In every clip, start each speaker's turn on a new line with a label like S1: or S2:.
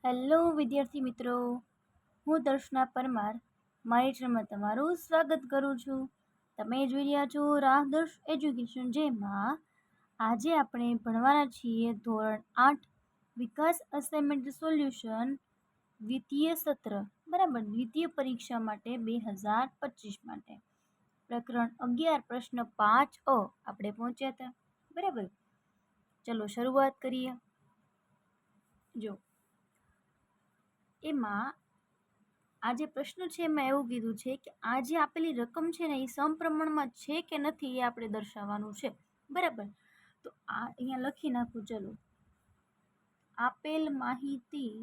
S1: Hello વિદ્યાર્થી મિત્રો, હું દર્શના પરમાર મારી ચેનલમાં તમારું સ્વાગત કરું છું. તમે જોઈ રહ્યા છો રાહદર્શ એજ્યુકેશન, જેમાં આજે આપણે ભણવાના છીએ ધોરણ 8 વિકાસ અસાઇનમેન્ટ સોલ્યુશન દ્વિતીય સત્ર, બરાબર, દ્વિતીય પરીક્ષા માટે 2025 માટે પ્રકરણ 11 પ્રશ્ન 5 આપણે પહોંચ્યા હતા. બરાબર, ચલો શરૂઆત કરીએ. જો એમાં આ જે પ્રશ્ન છે એમાં એવું કીધું છે કે આ જે આપેલી રકમ છે ને એ સમપ્રમાણમાં છે કે નથી એ આપણે દર્શાવવાનું છે. બરાબર, તો આ અહીંયા લખી નાખું. ચલો, આપેલ માહિતી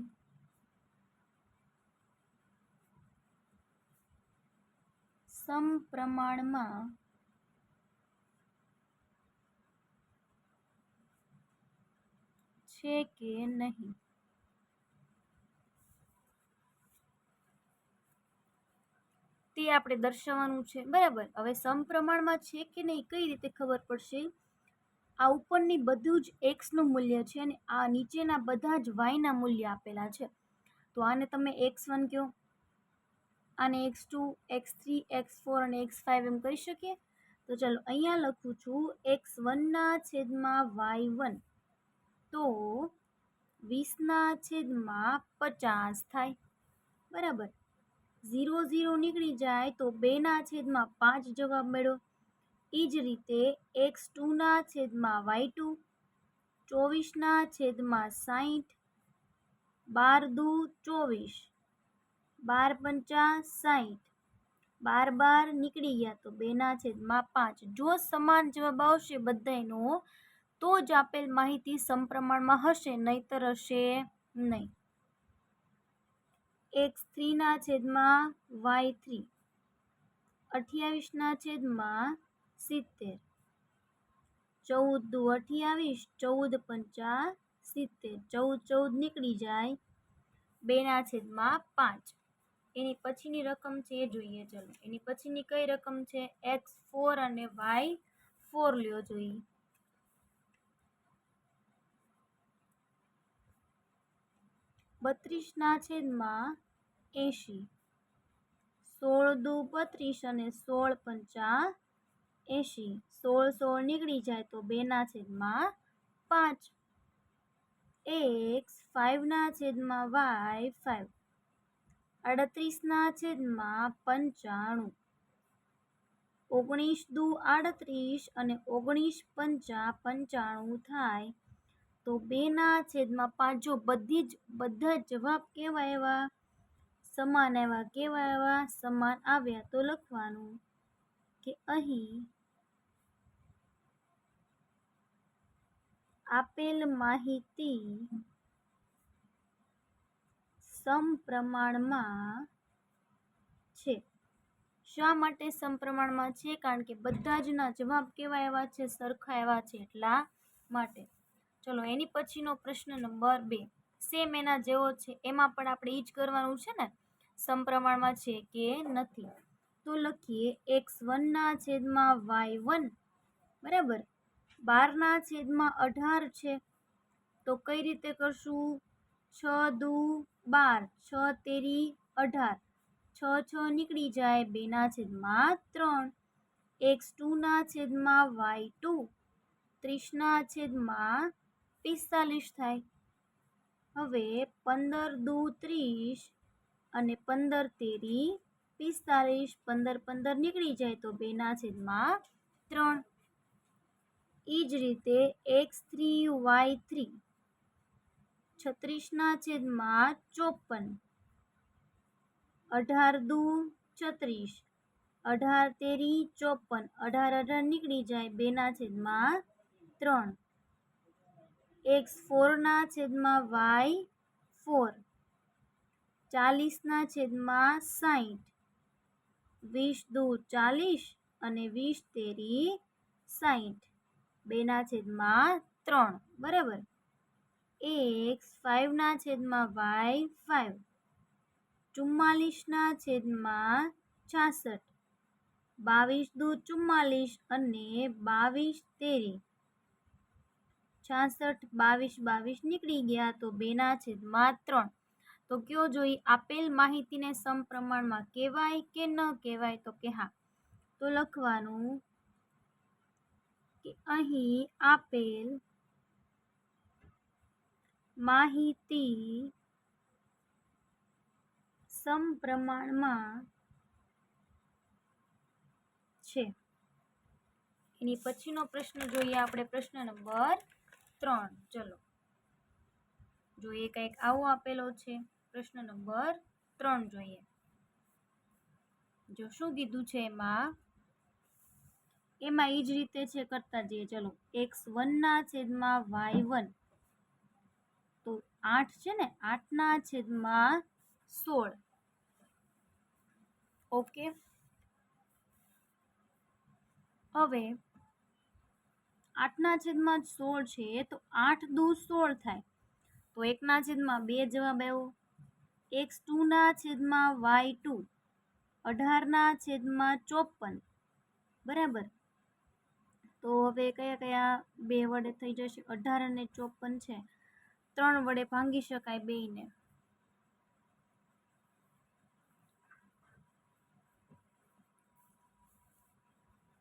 S1: સમપ્રમાણમાં છે કે નહીં તે આપણે દર્શાવવાનું છે. બરાબર, હવે સમપ્રમાણમાં છે કે નહીં કઈ રીતે ખબર પડશે? આ ઉપરની બધું જ એક્સનું મૂલ્ય છે અને આ નીચેના બધા જ વાયના મૂલ્ય આપેલા છે. તો આને તમે x1 કહો, આને x2, x3, x4 અને x5 એમ કરી શકીએ. તો ચાલો અહીંયા લખું છું x1/y1 તો 20/50 થાય. બરાબર, 0 0 નીકળી જાય તો 2/5 જવાબ મળ્યો. એ જ રીતે x2/y2 24/60, 12 દુ 24, 12 5 60, 12 નીકળી ગયા તો 2/5. જો સમાન જવાબ આવશે બધાયનો તો જ આપેલ માહિતી સમપ્રમાણમાં હશે, નહીતર હશે નહીં. x3/y3 28/70, 14 દુ 28, 14 5 70, 14 નીકળી જાય 2/5. એની પછીની રકમ છે એ જોઈએ. ચલો, એની પછીની કઈ રકમ છે? x4 અને y4 લ્યો જોઈએ. (32/80), 16 દુ 32 અને 16 5 80, 16 નીકળી જાય તો 2/5. x 5/y5, 38/95, 19 દુ 38 અને 19 5 95 થાય તો 2/5. જો બધા જવાબ કેવા આવ્યા? સમાન આવ્યા. કેવા આવ્યા? સમાન આવ્યા. તો લખવાનું કે અહીં આપેલ માહિતી સમપ્રમાણમાં છે. શા માટે સમપ્રમાણમાં છે? કારણ કે બધા જ ના જવાબ કેવા આવ્યા છે? સરખા આવ્યા છે, એટલા માટે. ચલો, એની પછીનો પ્રશ્ન નંબર 2 સેમ એના જેવો છે. એમાં પણ આપણે એ જ કરવાનું છે ને, સમપ્રમાણમાં છે કે નથી. તો લખીએ x1/y1, બરાબર, 12/18 છે. તો કઈ રીતે કરશું? 6 દુ 12, 6 તેરી 18, 6 નીકળી જાય 2/3. x2/y2 30/45 થાય. હવે 15 દુ 30 અને 15 તેરી 45, 15 નીકળી જાય તો 2/3. એ જ રીતે x3y3 36/54, 18 દુ 36, 18 તેરી 54, 18 નીકળી જાય 2/3. x4/y4 40/60, 20 દુ 40 અને 20 તેરી 60, 2/3. બરાબર, x 5/y5 44/66, 22 દુ 44 અને 22 તેરી 66, 22 નીકળી ગયા તો 2/3. તો કયો જોઈ આપેલ માહિતીને સમપ્રમાણમાં કહેવાય કે ન કહેવાય? તો કે હા. તો લખવાનું કે અહીં આપેલ માહિતી સમપ્રમાણમાં છે. એની પછીનો પ્રશ્ન જોઈએ આપણે, પ્રશ્ન નંબર 3. ચલો જોઈએ, કંઈક આવો આપેલો છે. પ્રશ્ન નંબર 3 જોઈએ. જો શું કીધું છે એમાં એ જ રીતે છે, કરતા જઈએ. ચલો x1 ના છેદમાં y1, તો 8 છે ને, 8 ના છેદમાં 16. ઓકે, હવે 8 ના છેદમાં 16 છે, તો 8 દુ 16 થાય. તો 1 ના છેદમાં 2 જવાબ આવ્યો. x2 ના છેદમાં y2, 18 ના છેદમાં 54. બરાબર. તો હવે કયા કયા બે વડે થઈ જશે? 18 અને 54 છે, 3 વડે ભાંગી શકાય બેયને.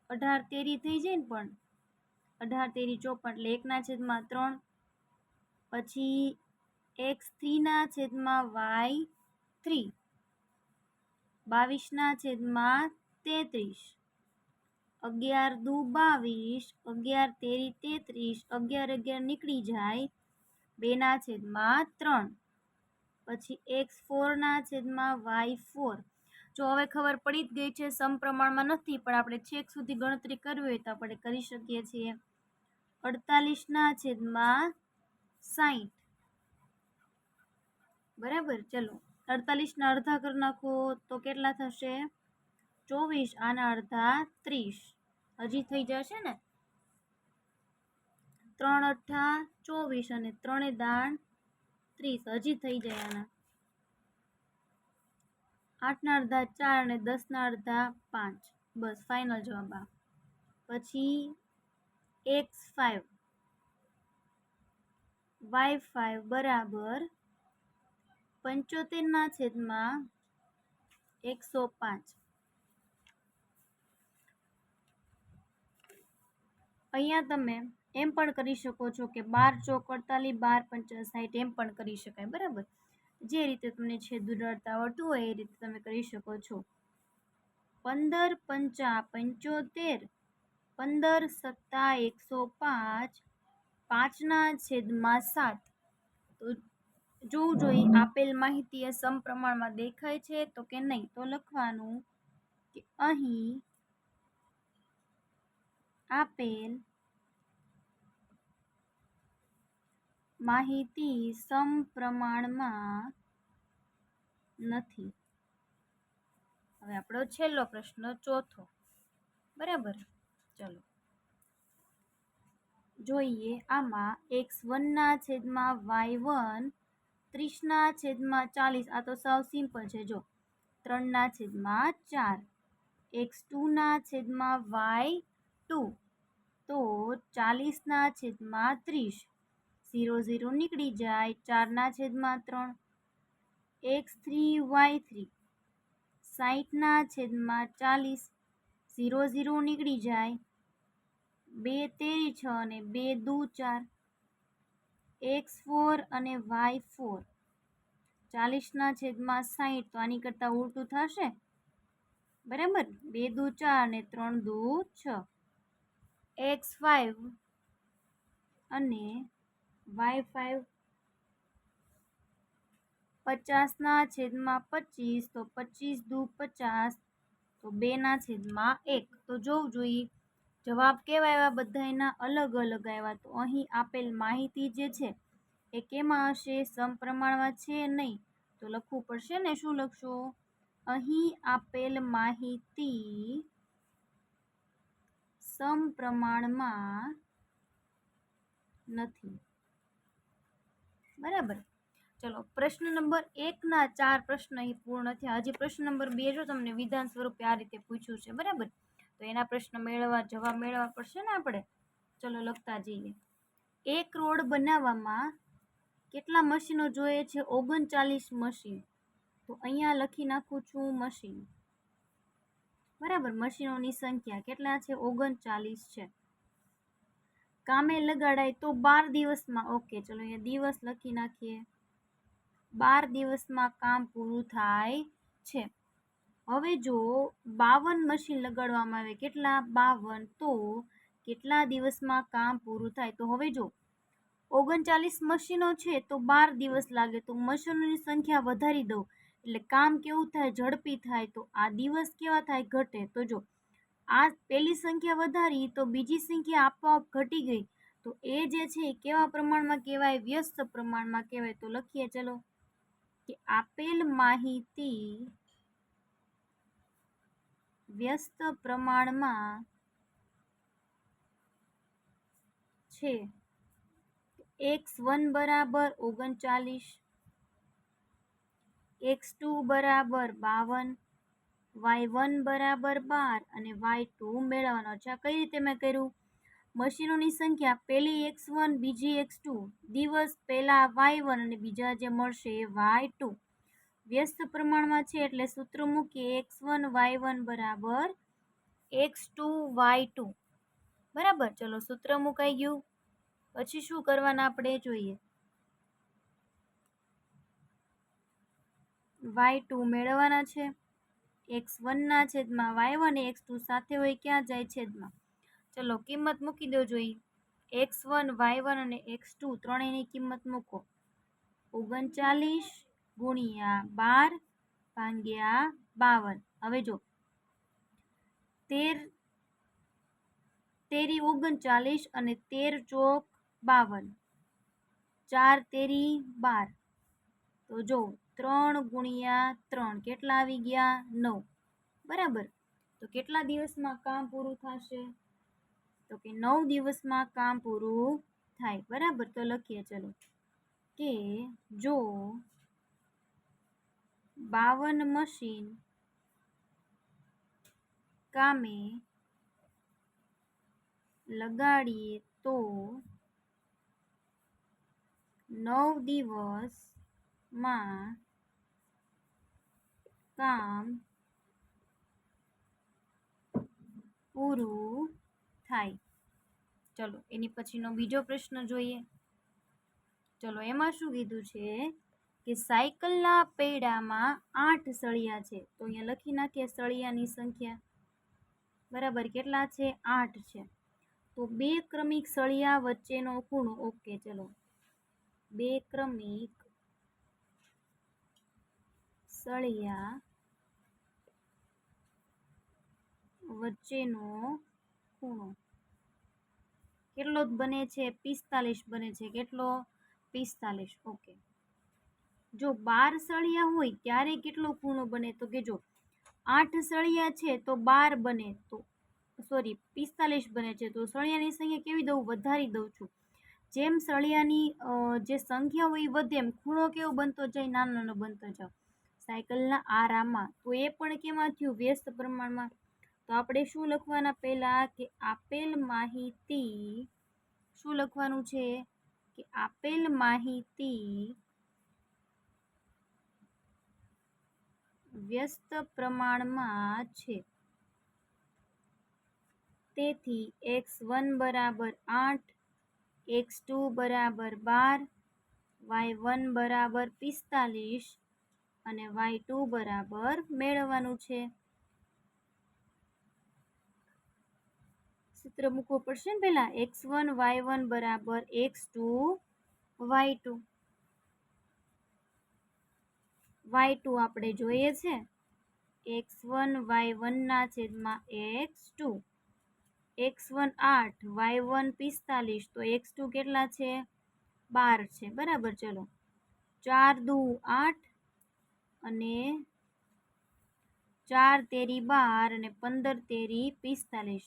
S1: 18 તેરી થઈ જાય ને, પણ 18 તેરી 54, એટલે 1 ના છેદમાં 3. પછી x3 ના છેદમાં y3, 22 ના છેદમાં 33, 11 દુ 22, 11 તેરી 33, 11 11 નીકળી જાય, 2 ના છેદમાં 3. પછી x4 ના છેદમાં y4. જો હવે ખબર પડી જ ગઈ છે, સમપ્રમાણમાં નથી, પણ આપણે છેક સુધી ગણતરી કરવી હોય તો આપણે કરી શકીએ છીએ. 48 ના છેદમાં 60. બરાબર. ચલો 48 ના અડધા કરી નાખો તો કેટલા થશે? 24. આના અડધા 30. હજી થઈ જશે ને? 3 અઠ્ઠા 24 અને 3 દાણ 30. હજી થઈ જાય આના. 8 ના અડધા 4 અને 10 ના અડધા 5. બસ ફાઇનલ જવાબ આ. પછી x5 y5 બરાબર 75 ના છેદમાં 105. અહીંયા તમે એમ પણ કરી શકો છો કે 12 ચોક 48, 12 પંચા 60, એમ પણ કરી શકાય. બરાબર. જે રીતે તમને છેદ ઉડાડતા આવડતું હોય એ રીતે તમે કરી શકો છો. 15 પંચા 75, 15 સત્તા 105, 5 ના છેદમાં 7. તો જોવું જોઈએ આપેલ માહિતી એ સમપ્રમાણમાં દેખાય છે તો કે નહીં. તો લખવાનું કે અહીં આપેલ માહિતી સમપ્રમાણમાં નથી. હવે આપણો છેલ્લો પ્રશ્ન, ચોથો. બરાબર. ચલો જોઈએ. આમાં x1 ના છેદમાં y1, 30 ના છેદમાં 40. આ તો સાવ સિમ્પલ છે. જો 3 ના છેદમાં 4. x2 ના છેદમાં y2, તો 40 ના છેદમાં 30. 0 0 નીકળી જાય, 4 ના છેદમાં 3. x3 y3, 60 ના છેદમાં 40. 0 0 નીકળી જાય, 2 તેરી 6 અને 2 દુ 4. x4 અને y4, 40 ના છેદમાં 60. તો આની કરતા ઉલટું થશે. બરાબર. 2 દુ 4 અને 3 દુ 6. x5 અને y5, 50 ના છેદમાં 25. તો 25 દુ 50, તો 2 ના છેદમાં 1. તો જોવું જોઈએ જવાબ કેવા આવ્યા? બધાયના અલગ અલગ આવ્યા. તો અહીં આપેલ માહિતી જે છે એ કેમાં હશે? સમપ્રમાણમાં છે નહીં. તો લખવું પડશે ને. શું લખશો? અહીં આપેલ માહિતી સમપ્રમાણમાં નથી. બરાબર. ચલો પ્રશ્ન નંબર 1 ના 4 પ્રશ્ન અહીં પૂર્ણ થયા. હજી પ્રશ્ન નંબર 2 જો તમને વિધાન સ્વરૂપે આ રીતે પૂછ્યું છે. બરાબર. તો એના પ્રશ્ન મેળવવા, જવાબ મેળવવા પડશે ને આપણે. ચલો લખતા જઈએ. એક રોડ બનાવવામાં કેટલા મશીનો જોઈએ છે? 39 મશીન. તો અહીંયા લખી નાખું છું મશીન. બરાબર, મશીનોની સંખ્યા કેટલા છે? 39 છે. કામે લગાડાય તો 12 દિવસમાં. ઓકે, ચલો અહીંયા દિવસ લખી નાખીએ. 12 દિવસમાં કામ પૂરું થાય છે. હવે જો 52 મશીન લગાડવામાં આવે, કેટલા? 52. તો કેટલા દિવસમાં કામ પૂરું થાય? તો હવે જો 39 મશીનો છે તો 12 દિવસ લાગે, તો મશીનોની સંખ્યા વધારી દઉં એટલે કામ કેવું થાય? ઝડપી થાય. તો આ દિવસ કેવા થાય? ઘટે. તો જો આ પહેલી સંખ્યા વધારી તો બીજી સંખ્યા આપોઆપ ઘટી ગઈ. તો એ જે છે કેવા પ્રમાણમાં કહેવાય? વ્યસ્ત પ્રમાણમાં કહેવાય. તો લખીએ ચલો કે આપેલ માહિતી વ્યસ્ત પ્રમાણમાં છે. x1 બરાબર 39, x2 બરાબર 52, y1 બરાબર 12 અને y2 મેળવવાનો છે. આ કઈ રીતે મેં કર્યું? મશીનોની સંખ્યા પહેલી x1, બીજી x2, દિવસ પહેલા y1 અને બીજા જે મળશે એ y2. વ્યસ્ત પ્રમાણમાં છે એટલે સૂત્ર મૂકીએ x1 y1 બરાબર x2 y2. બરાબર, ચલો સૂત્ર મુકાઈ ગયું. પછી શું કરવાના આપણે જોઈએ. y2 મેળવવાના છે. x1 ના છેદમાં y1 x2 સાથે હોય ક્યાં જાય? છેદમાં. ચલો કિંમત મૂકી દો જોઈએ. x1 y1 અને x2 ત્રણેયની કિંમત મૂકો. 39 ગુણ્યા 12 ભાગ્યા 52. હવે જો 13 તેરી 39 અને 13 ચોક 52, 4 તેરી 12. તો જો 3 ગુણ્યા 3 કેટલા આવી ગયા? 9. બરાબર, તો કેટલા દિવસમાં કામ પૂરું થશે? તો કે 9 દિવસમાં કામ પૂરું થાય. બરાબર, તો લખીએ ચલો કે જો 52 મશીન કામે લગાડીએ તો 9 દિવસમાં કામ પૂરું થાય. ચલો એની પછીનો બીજો પ્રશ્ન જોઈએ. ચલો એમાં શું કીધું છે કે સાયકલના પૈડામાં 8 સળિયા છે. તો અહીંયા લખી નાખીએ સળિયાની સંખ્યા. બરાબર, કેટલા છે? 8 છે. તો બે ક્રમિક સળિયા વચ્ચેનો ખૂણો. ઓકે, ચલો બે ક્રમિક સળિયા વચ્ચેનો ખૂણો કેટલો બને છે? 45 બને છે. કેટલો? 45. ઓકે, જો 12 સળિયા હોય ત્યારે કેટલો ખૂણો બને? તો કે જો 8 સળિયા છે તો 12 બને, તો સોરી 45 બને છે. તો સળિયાની સંખ્યા કેવી દઉં? વધારી દઉં છું. જેમ સળિયાની જે સંખ્યા હોય એ વધે એમ ખૂણો કેવો બનતો જાય? નાનો નાનો બનતો જાય સાયકલના આરામાં. તો એ પણ કેમાં થયું? વ્યસ્ત પ્રમાણમાં. તો આપણે શું લખવાના? પહેલા કે આપેલ માહિતી, શું લખવાનું છે કે આપેલ માહિતી વ્યસ્ત પ્રમાણમાં છે. તેથી x1 બરાબર 8, x2 બરાબર 12, y1 બરાબર 45 અને y2 બરાબર મેળવવાનું છે. સૂત્ર મૂકવું પડશે ને પહેલા. x1 y1 બરાબર x2 y2. y2 આપણે જોઈએ છે x1 y1 ના છેદમાં x2. x1 8, y1 45. તો x2 કેટલા છે? 12 છે. બરાબર, ચલો 4 દુ 8 અને 4 તેરી 12 અને 15 તેરી 45,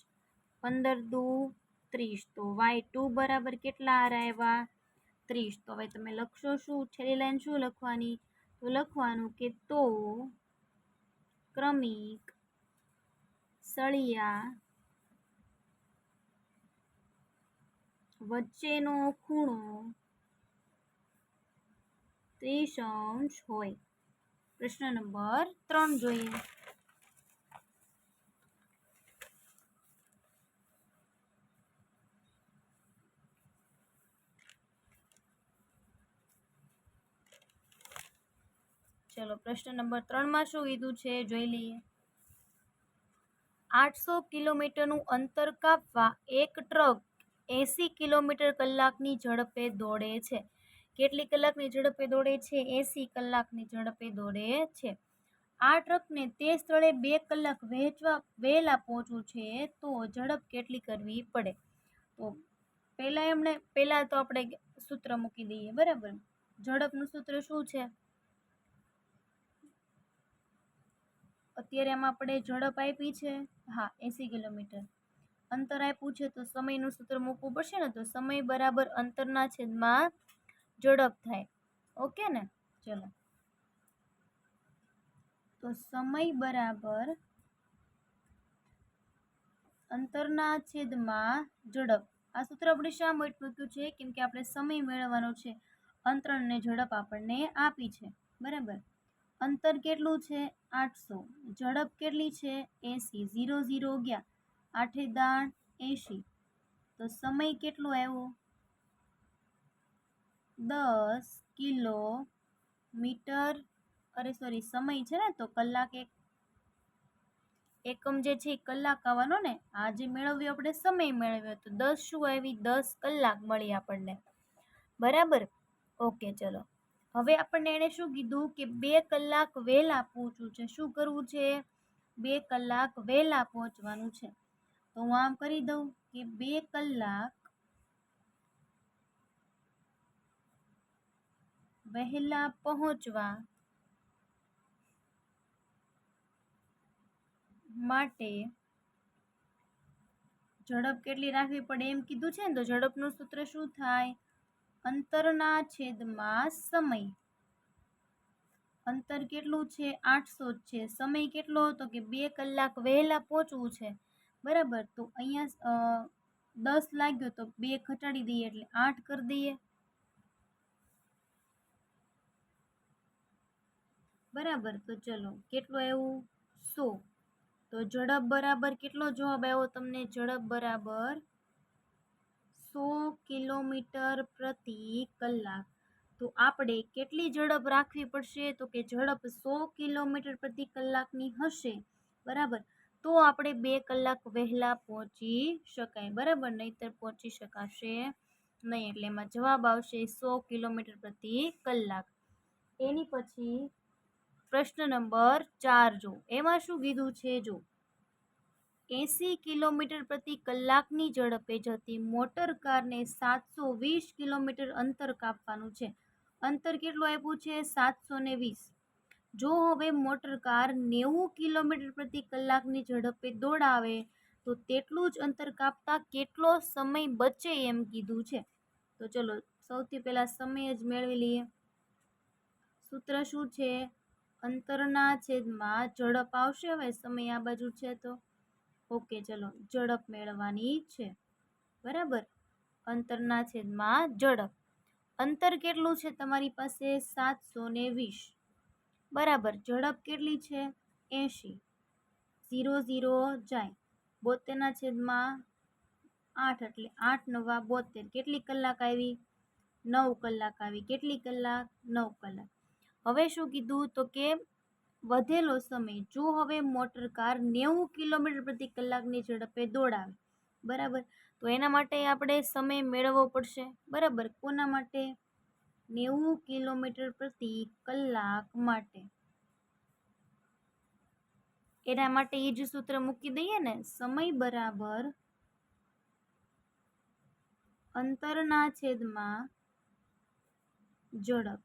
S1: 15 દુ 30. તો y2 બરાબર કેટલા આવ્યા? 30. તો હવે તમે લખશો શું? છેલ્લી લાઈન શું લખવાની? તો લખવાનું કે તો ક્રમિક સળિયા વચ્ચેનો ખૂણો ત્રિશંશ હોય. પ્રશ્ન નંબર 3 જોઈએ. ચલો પ્રશ્ન નંબર 3 માં શું કીધું છે જોઈ લઈએ. 800 કિલોમીટરનું અંતર કાપવા એક ટ્રક 80 કિલોમીટર કલાકની ઝડપે દોડે છે. કેટલી કલાકની ઝડપે દોડે છે? 80 કલાકની ઝડપે દોડે છે. આ ટ્રકને તે સ્થળે 2 કલાક વહેલા પહોંચવું છે તો ઝડપ કેટલી કરવી પડે? તો પહેલા તો આપણે સૂત્ર મૂકી દઈએ. બરાબર, ઝડપનું સૂત્ર શું છે? અત્યારે આમાં આપણે ઝડપ આપી છે, હા 80 કિલોમીટર. અંતર આપ્યું છે તો સમયનું સૂત્ર મૂકવું પડશે ને, તો સમય બરાબર અંતરના છેદમાં ઝડપ થાય. ઓકે ને? ચલો, તો સમય બરાબર અંતરના છેદમાં ઝડપ. આ સૂત્ર આપણે શા માટે મૂક્યું છે? કેમ કે આપણે સમય મેળવવાનો છે, અંતર અને ઝડપ આપણને આપી છે. બરાબર, અંતર કેટલું છે? 800. ઝડપ કેટલી છે? 80. 0 0 ગયા, 8 દાણ 80. તો સમય કેટલો આવ્યો? 10 કિલોમીટર. અરે સોરી, સમય છે ને, તો કલાક એકમ જે છે એ કલાક આવવાનો ને. આ જે મેળવ્યો આપણે સમય મેળવ્યો, તો 10 શું આવી? 10 કલાક મળી આપણને. બરાબર, ઓકે. ચલો, હવે આપણને એને શું કીધું કે 2 કલાક વહેલા પહોંચવું છે. શું કરવું છે? 2 કલાક વહેલા પહોંચવાનું છે. તો હું આમ કરી દઉં કે 2 કલાક વહેલા પહોંચવા માટે ઝડપ કેટલી રાખવી પડે એમ કીધું છે ને, તો ઝડપનું સૂત્ર શું થાય? અંતરના છેદમાં સમય. અંતર કેટલું છે? 800 છે. સમય કેટલો હતો? કે 2 કલાક વહેલા પહોંચવું છે. બરાબર, તો અહીંયા 10 લાગ્યો તો 2 ઘટાડી દઈએ એટલે 8 કરી દઈએ. બરાબર, તો ચલો કેટલું આવ્યું? 100. તો ઝડપ બરાબર કેટલો જવાબ આવ્યો તમને? ઝડપ બરાબર 100 કિલોમીટર પ્રતિ કલાક. તો આપણે કેટલી ઝડપ રાખવી પડશે? તો કે ઝડપ 100 કિલોમીટર પ્રતિ કલાકની હશે. બરાબર, તો આપણે 2 કલાક વહેલા પહોંચી શકાય. બરાબર, નહીતર પહોંચી શકાશે નહીં. એટલે એમાં જવાબ આવશે 100 કિલોમીટર પ્રતિ કલાક. એની પછી પ્રશ્ન નંબર 4 જો. એમાં શું કીધું છે? જો 80 કિલોમીટર પ્રતિ કલાકની ઝડપે જતી મોટર કારને 720 કિલોમીટર અંતર કાપવાનું છે. અંતર કેટલું આપ્યું છે? 720. જો હવે મોટર કાર 90 કિલોમીટર પ્રતિ કલાકની ઝડપે દોડાવે તો તેટલું જ અંતર કાપતા કેટલો સમય બચે એમ કીધું છે. તો ચલો સૌથી પહેલા સમય જ મેળવી લઈએ. સૂત્ર શું છે? અંતરના છેદમાં ઝડપ આવશે. હવે સમય આ બાજુ છે તો ઓકે, ચલો ઝડપ મેળવવાની છે. બરાબર, અંતરના છેદમાં ઝડપ. અંતર કેટલું છે તમારી પાસે? 720. બરાબર, ઝડપ કેટલી છે? 80. 0 0 જાય, 72ના છેદમાં 8 એટલે 8 9 72. કેટલી કલાક આવી? 9 કલાક આવી. કેટલી કલાક? 9 કલાક. હવે શું કીધું? તો કે વધેલો સમય. જો હવે મોટર કાર 90 કિલોમીટર પ્રતિ કલાકની ઝડપે દોડાવે. બરાબર, તો એના માટે આપણે સમય મેળવવો પડશે. બરાબર, કોના માટે? 90 કિલોમીટર પ્રતિ કલાક માટે. એના માટે એ જ સૂત્ર મૂકી દઈએ ને. સમય બરાબર અંતરના છેદમાં ઝડપ.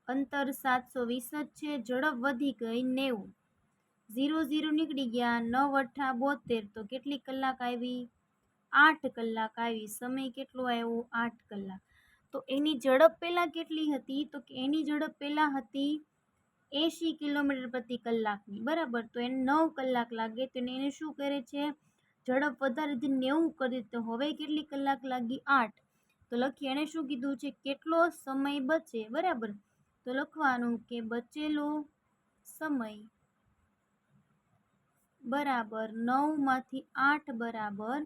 S1: અંતર 720 જ છે, ઝડપ વધી ગઈ 90. 0 0 નીકળી ગયા, 9 8 72. તો કેટલી કલાક આવી? 8 કલાક આવી. સમય કેટલો આવ્યો? 8 કલાક. તો એની ઝડપ પહેલા કેટલી હતી? તો કે એની ઝડપ પહેલા હતી 80 કિલોમીટર પ્રતિ કલાકની. બરાબર, તો એને 9 કલાક લાગે. તો એને શું કરે છે? ઝડપ વધારે 90 કરી. તો હવે કેટલી કલાક લાગી? 8. તો લખીએ, એણે શું કીધું છે, કેટલો સમય બચે, બરાબર. તો લખવાનું કે બચેલો સમય બરાબર 9 માંથી 8 બરાબર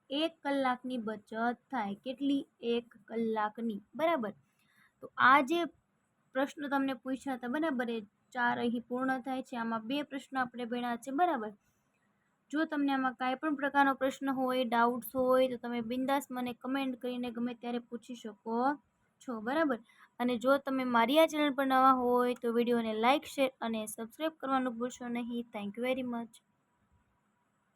S1: 1 કલાકની બચત થાય. કેટલી? 1 કલાકની, બરાબર. તો આ જે પ્રશ્ન તમને પૂછ્યા હતા, બરાબર, એ 4 અહીં પૂર્ણ થાય છે. આમાં 2 પ્રશ્ન આપણે ભણ્યા છે, બરાબર. જો તમને આમાં કાંઈ પણ પ્રકારનો પ્રશ્ન હોય, ડાઉટ્સ હોય, તો તમે બિંદાસ મને કમેન્ટ કરીને ગમે ત્યારે પૂછી શકો છો, બરાબર. અને જો તમે મારી આ ચેનલ પર નવા હોય તો વિડીયોને લાઇક, શેર અને સબસ્ક્રાઈબ કરવાનું ભૂલશો નહીં. Thank you very much.